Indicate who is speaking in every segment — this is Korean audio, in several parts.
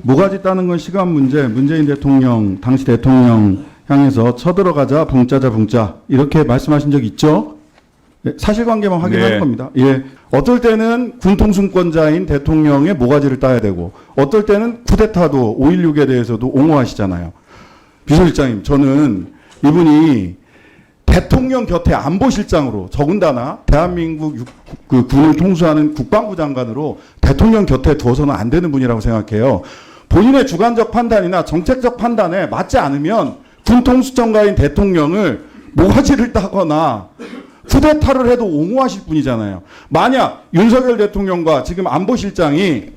Speaker 1: 모가지 따는 건 시간 문제, 문재인 대통령, 당시 대통령 향해서 쳐들어가자, 붕짜자, 붕짜. 이렇게 말씀하신 적 있죠? 예, 사실관계만 확인할 겁니다. 예. 어떨 때는 군통수권자인 대통령의 모가지를 따야 되고, 어떨 때는 쿠데타도 5.16에 대해서도 옹호하시잖아요. 비서실장님, 저는 이분이 대통령 곁에 안보실장으로, 더군다나 대한민국 군을 통수하는 국방부 장관으로 대통령 곁에 두어서는 안 되는 분이라고 생각해요. 본인의 주관적 판단이나 정책적 판단에 맞지 않으면 군통수청가인 대통령을 모가지를 따거나 쿠데타를 해도 옹호하실 분이잖아요. 만약 윤석열 대통령과 지금 안보실장이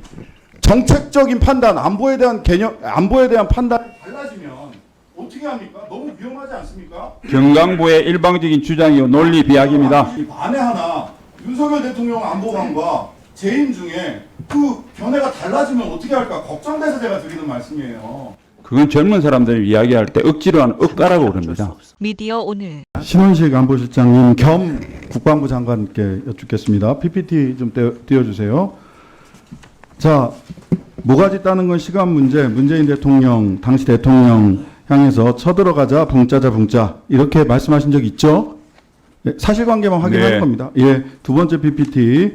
Speaker 1: 정책적인 판단, 안보에 대한 판단이 달라지면 어떻게 합니까? 너무 위험하지 않습니까?
Speaker 2: 경강부의 일방적인 주장이요 논리 비약입니다.
Speaker 1: 만에 하나 윤석열 대통령 안보관과 재임 중에 그 견해가 달라지면 어떻게 할까 걱정돼서 제가 드리는 말씀이에요.
Speaker 2: 그건 젊은 사람들이 이야기할 때 억지로 하는 억가라고 그럽니다.
Speaker 3: 미디어 오늘
Speaker 1: 신원식 안보실장님 겸 국방부 장관께 여쭙겠습니다. PPT 좀 띄워주세요. 자, 모가지 따는 건 시간 문제, 문재인 대통령, 당시 대통령 향해서 쳐들어가자, 붕짜자, 붕짜. 이렇게 말씀하신 적 있죠? 예, 사실관계만 확인할 겁니다. 예, 두 번째 PPT.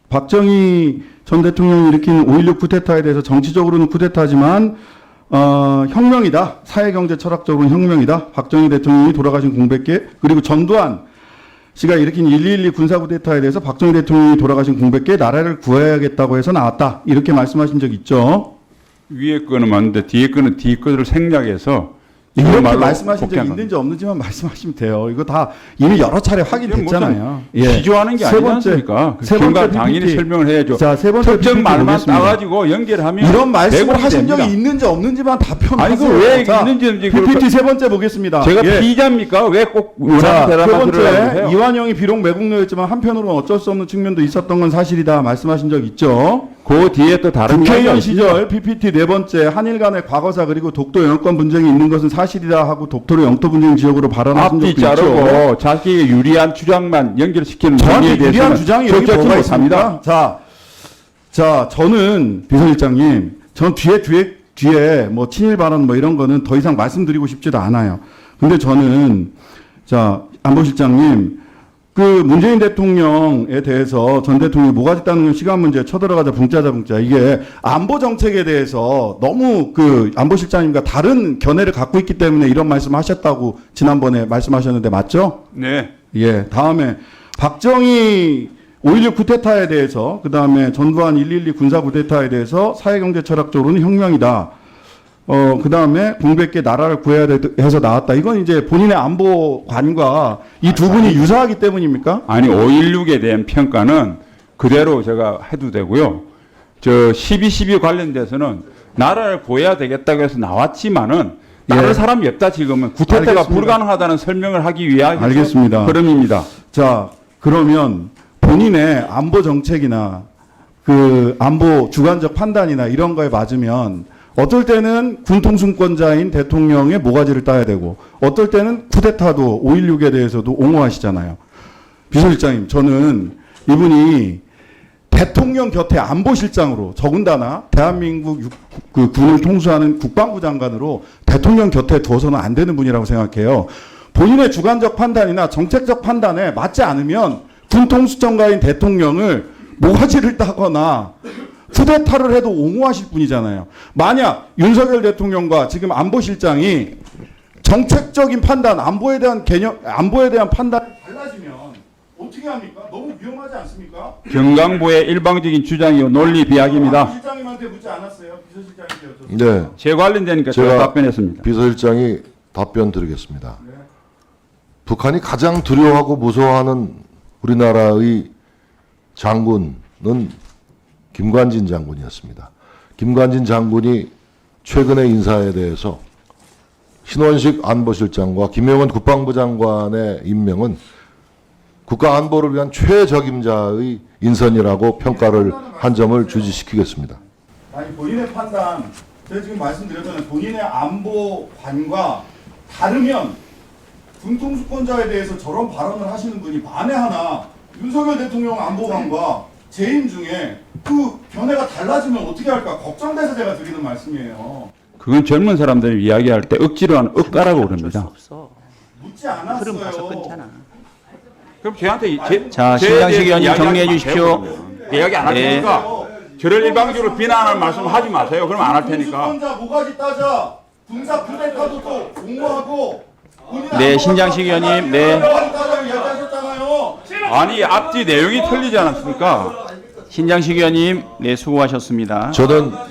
Speaker 1: 박정희 전 대통령이 일으킨 5.16 쿠데타에 대해서 정치적으로는 쿠데타지만 혁명이다. 사회경제 철학적으로는 혁명이다. 박정희 대통령이 돌아가신 공백계, 그리고 전두환 씨가 일으킨 1.12 군사쿠데타에 대해서 박정희 대통령이 돌아가신 공백계 나라를 구해야겠다고 해서 나왔다. 이렇게 말씀하신 적 있죠?
Speaker 2: 위에 거는 맞는데 뒤에 거는 뒤에 거를 생략해서
Speaker 1: 이렇게 말씀하신 적 있는지 없는지만 말씀하시면 돼요. 이거 다 이미 여러 차례 확인됐잖아요.
Speaker 2: 기조하는 게 아니지 않습니까? 경감 당연히 설명을 해야죠.
Speaker 1: 자, 세 번째
Speaker 2: 특정 말만 따가지고 연결하면
Speaker 1: 이런 말씀을 하신
Speaker 2: 됩니다.
Speaker 1: 적이 있는지 없는지만 답변하세요.
Speaker 2: 아니 그 왜 있는지
Speaker 1: PPT 세 번째 보겠습니다.
Speaker 2: 제가 피의자입니까? 왜 꼭
Speaker 1: 자, 세
Speaker 2: 대답만
Speaker 1: 번째
Speaker 2: 들으라고 해요?
Speaker 1: 이완영이 비록 매국노였지만 한편으로는 어쩔 수 없는 측면도 있었던 건 사실이다 말씀하신 적 있죠?
Speaker 2: 그 뒤에 또 다른
Speaker 1: 국회의원 시절 PPT 네 번째 한일 간의 과거사 그리고 독도 영권 분쟁이 있는 것은 사실이다 하고 독도를 영토 분쟁 지역으로 발언하신 적도
Speaker 2: 앞뒤
Speaker 1: 있죠.
Speaker 2: 자르고 자기의 유리한 주장만 연결시키는
Speaker 1: 저한테 유리한 주장이 여기 뭐가
Speaker 2: 못합니다.
Speaker 1: 있습니다. 자, 저는 비서실장님, 전 뒤에 뭐 친일 발언 뭐 이런 거는 더 이상 말씀드리고 싶지도 않아요. 근데 저는 자, 안보실장님, 그 문재인 대통령에 대해서 전 대통령이 모가지 따는 건 시간 문제, 쳐들어가자 붕짜자 붕짜. 이게 안보 정책에 대해서 너무 그 안보실장님과 다른 견해를 갖고 있기 때문에 이런 말씀하셨다고 지난번에 말씀하셨는데 맞죠?
Speaker 2: 네.
Speaker 1: 예. 다음에 박정희 5.16 쿠데타에 대해서, 그 다음에 전두환 1.12 군사 쿠데타에 대해서 사회경제 철학적으로는 혁명이다. 그 다음에 공백계 나라를 구해야 해서 나왔다. 이건 이제 본인의 안보관과 이 두 분이 유사하기 때문입니까?
Speaker 2: 아니 5.16에 대한 평가는 그대로 제가 해도 되고요. 저 12.12 관련돼서는 나라를 구해야 되겠다고 해서 나왔지만은 다른 사람이 없다. 지금은 구태타가
Speaker 1: 알겠습니다.
Speaker 2: 불가능하다는 설명을 하기 위한
Speaker 1: 알겠습니다.
Speaker 2: 흐름입니다.
Speaker 1: 자, 그러면 본인의 안보 정책이나 그 안보 주관적 판단이나 이런 거에 맞으면 어떨 때는 군통수권자인 대통령의 모가지를 따야 되고, 어떨 때는 쿠데타도 5.16에 대해서도 옹호하시잖아요. 비서실장님, 저는 이분이 대통령 곁에 안보실장으로, 더군다나 대한민국 군을 통수하는 국방부 장관으로 대통령 곁에 두어서는 안 되는 분이라고 생각해요. 본인의 주관적 판단이나 정책적 판단에 맞지 않으면 군통수청가인 대통령을 모가지를 따거나 쿠데타를 해도 옹호하실 분이잖아요. 만약 윤석열 대통령과 지금 안보실장이 정책적인 판단, 안보에 대한 판단이 달라지면 어떻게 합니까? 너무 위험하지 않습니까?
Speaker 2: 경강부의 일방적인 주장이요 논리 비약입니다.
Speaker 1: 실장님한테 묻지 않았어요. 비서실장님께 여쭤봤어요.
Speaker 4: 네,
Speaker 2: 제 관련되니까 제가 답변했습니다.
Speaker 4: 비서실장이 답변 드리겠습니다. 북한이 가장 두려워하고 무서워하는 우리나라의 장군은 김관진 장군이었습니다. 김관진 장군이 최근의 인사에 대해서 신원식 안보실장과 김영원 국방부 장관의 임명은 국가 안보를 위한 최적임자의 인선이라고 평가를 한 점을 주지시키겠습니다.
Speaker 1: 아니, 본인의 판단, 제가 지금 말씀드렸잖아요. 본인의 안보관과 다르면 군통수권자에 대해서 저런 발언을 하시는 분이 만에 하나 윤석열 대통령 안보관과 재임 중에 그 견해가 달라지면 어떻게 할까 걱정돼서 제가 드리는 말씀이에요.
Speaker 2: 그건 젊은 사람들이 이야기할 때 억지로 하는 억가라고 그럽니다.
Speaker 1: 묻지 않았어요.
Speaker 3: 흐름 봐서 끊잖아.
Speaker 2: 그럼 저한테
Speaker 3: 자, 신장식 의원님 정리해 주십시오.
Speaker 2: 이야기 안 할
Speaker 3: 네.
Speaker 2: 테니까 저를 일방적으로 비난하는 말씀 하지 마세요. 그럼 안 할 테니까.
Speaker 1: 공수권자 모가지 따자. 군사 쿠데타도 또 옹호하고.
Speaker 3: 네, 신장식 의원님, 네.
Speaker 1: 모가지 따자고 얘기하셨잖아요.
Speaker 2: 아니 앞뒤 내용이 틀리지 않았습니까?
Speaker 3: 신장식 의원님, 네, 수고하셨습니다.
Speaker 4: 저는